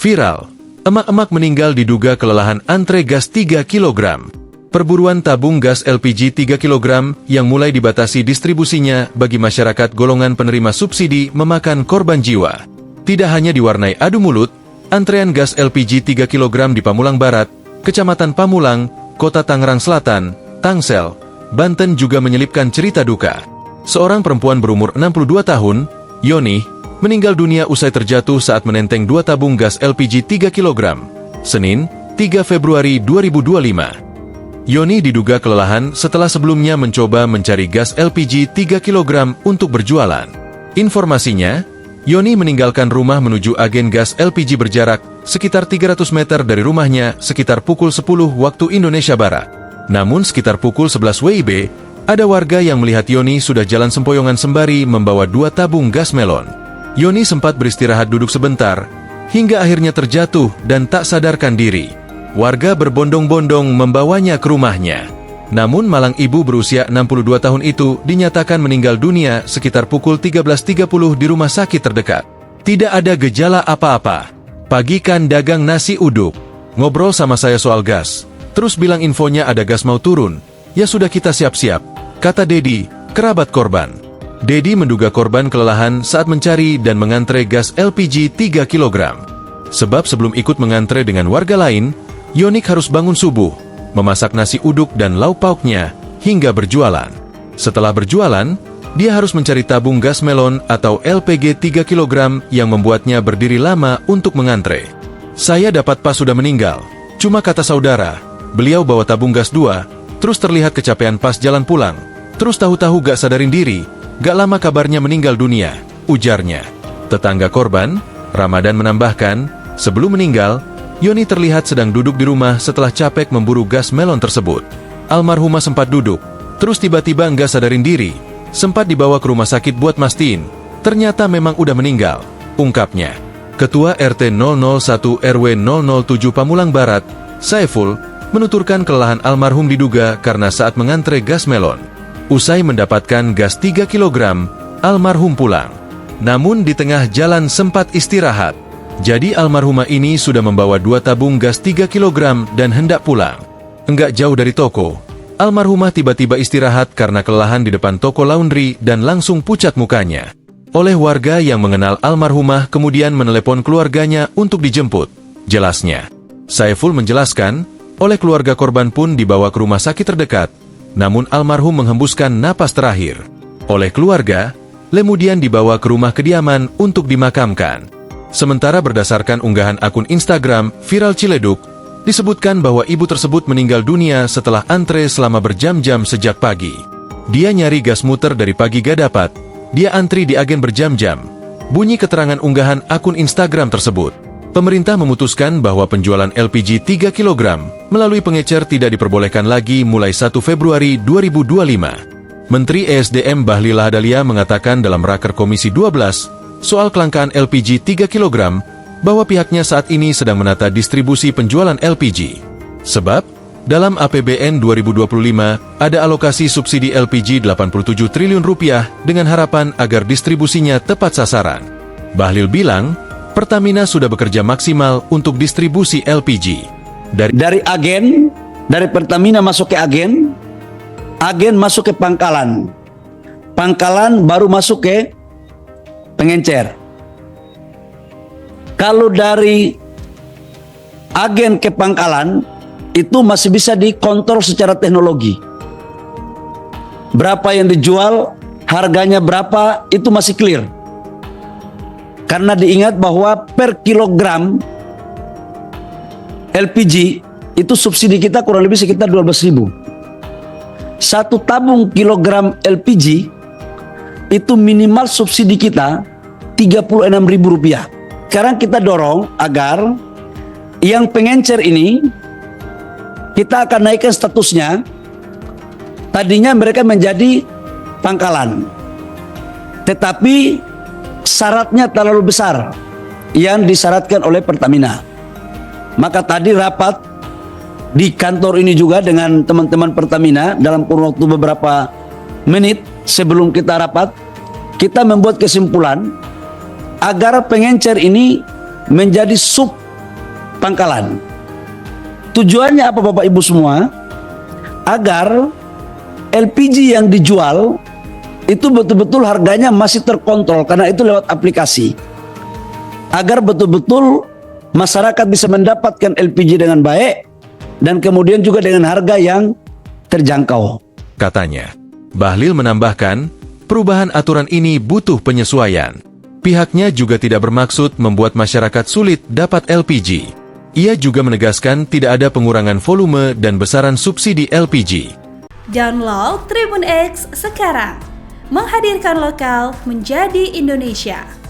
Viral, emak-emak meninggal diduga kelelahan antre gas 3 kg. Perburuan tabung gas LPG 3 kg yang mulai dibatasi distribusinya bagi masyarakat golongan penerima subsidi memakan korban jiwa. Tidak hanya diwarnai adu mulut, antrean gas LPG 3 kg di Pamulang Barat, Kecamatan Pamulang, Kota Tangerang Selatan, Tangsel, Banten juga menyelipkan cerita duka. Seorang perempuan berumur 62 tahun, Yoni, meninggal dunia usai terjatuh saat menenteng 2 tabung gas LPG 3 kg. Senin, 3 Februari 2025. Yoni diduga kelelahan setelah sebelumnya mencoba mencari gas LPG 3 kg untuk berjualan. Informasinya, Yoni meninggalkan rumah menuju agen gas LPG berjarak sekitar 300 meter dari rumahnya sekitar pukul 10 waktu Indonesia Barat. Namun sekitar pukul 11 WIB, ada warga yang melihat Yoni sudah jalan sempoyongan sembari membawa 2 tabung gas melon. Yoni sempat beristirahat duduk sebentar, hingga akhirnya terjatuh dan tak sadarkan diri. Warga berbondong-bondong membawanya ke rumahnya. Namun malang ibu berusia 62 tahun itu dinyatakan meninggal dunia sekitar pukul 13.30 di rumah sakit terdekat. Tidak ada gejala apa-apa. Pagi kan dagang nasi uduk. Ngobrol sama saya soal gas. Terus bilang infonya ada gas mau turun. Ya sudah kita siap-siap, kata Dedi, kerabat korban. Dedi menduga korban kelelahan saat mencari dan mengantre gas LPG 3 kg. Sebab sebelum ikut mengantre dengan warga lain, Yonik harus bangun subuh, memasak nasi uduk dan lauk pauknya, hingga berjualan. Setelah berjualan, dia harus mencari tabung gas melon atau LPG 3 kg yang membuatnya berdiri lama untuk mengantre. Saya dapat pas sudah meninggal, cuma kata saudara, beliau bawa tabung gas 2, terus terlihat kecapean pas jalan pulang, terus tahu-tahu gak sadarin diri, gak lama kabarnya meninggal dunia, ujarnya. Tetangga korban, Ramadan menambahkan, sebelum meninggal, Yoni terlihat sedang duduk di rumah setelah capek memburu gas melon tersebut. Almarhumah sempat duduk, terus tiba-tiba nggak sadarin diri, sempat dibawa ke rumah sakit buat mastiin, ternyata memang udah meninggal, ungkapnya. Ketua RT 001 RW 007 Pamulang Barat, Saiful, menuturkan kelelahan almarhum diduga karena saat mengantre gas melon. Usai mendapatkan gas 3 kg, almarhum pulang. Namun di tengah jalan sempat istirahat. Jadi almarhumah ini sudah membawa 2 tabung gas 3 kg dan hendak pulang. Enggak jauh dari toko, almarhumah tiba-tiba istirahat karena kelelahan di depan toko laundry dan langsung pucat mukanya. Oleh warga yang mengenal almarhumah kemudian menelepon keluarganya untuk dijemput, jelasnya. Saiful menjelaskan, oleh keluarga korban pun dibawa ke rumah sakit terdekat, namun almarhum menghembuskan napas terakhir. Oleh keluarga, kemudian dibawa ke rumah kediaman untuk dimakamkan. Sementara berdasarkan unggahan akun Instagram Viral Ciledug, disebutkan bahwa ibu tersebut meninggal dunia setelah antre selama berjam-jam sejak pagi. Dia nyari gas muter dari pagi gak dapat, dia antri di agen berjam-jam. Bunyi keterangan unggahan akun Instagram tersebut. Pemerintah memutuskan bahwa penjualan LPG 3 kg melalui pengecer tidak diperbolehkan lagi mulai 1 Februari 2025. Menteri ESDM Bahlil Lahadalia mengatakan dalam Raker Komisi 12 soal kelangkaan LPG 3 kg, bahwa pihaknya saat ini sedang menata distribusi penjualan LPG. Sebab, dalam APBN 2025, ada alokasi subsidi LPG 87 triliun rupiah dengan harapan agar distribusinya tepat sasaran. Bahlil bilang, Pertamina sudah bekerja maksimal untuk distribusi LPG. Dari agen, dari Pertamina masuk ke agen masuk ke pangkalan. Pangkalan baru masuk ke pengencer. Kalau dari agen ke pangkalan itu masih bisa dikontrol secara teknologi. Berapa yang dijual, harganya berapa, itu masih clear. Karena diingat bahwa per kilogram LPG itu subsidi kita kurang lebih sekitar 12.000. 1 tabung kilogram LPG itu minimal subsidi kita Rp36.000. Sekarang kita dorong agar yang pengencer ini kita akan naikkan statusnya. Tadinya mereka menjadi pangkalan, tetapi syaratnya terlalu besar yang disyaratkan oleh Pertamina. Maka tadi rapat di kantor ini juga dengan teman-teman Pertamina dalam kurun waktu beberapa menit sebelum kita rapat, kita membuat kesimpulan agar pengencer ini menjadi sub pangkalan. Tujuannya apa Bapak Ibu semua? Agar LPG yang dijual itu betul-betul harganya masih terkontrol, karena itu lewat aplikasi. Agar betul-betul masyarakat bisa mendapatkan LPG dengan baik dan kemudian juga dengan harga yang terjangkau, katanya. Bahlil menambahkan, perubahan aturan ini butuh penyesuaian. Pihaknya juga tidak bermaksud membuat masyarakat sulit dapat LPG. Ia juga menegaskan tidak ada pengurangan volume dan besaran subsidi LPG. Download Tribun X sekarang, menghadirkan lokal menjadi Indonesia.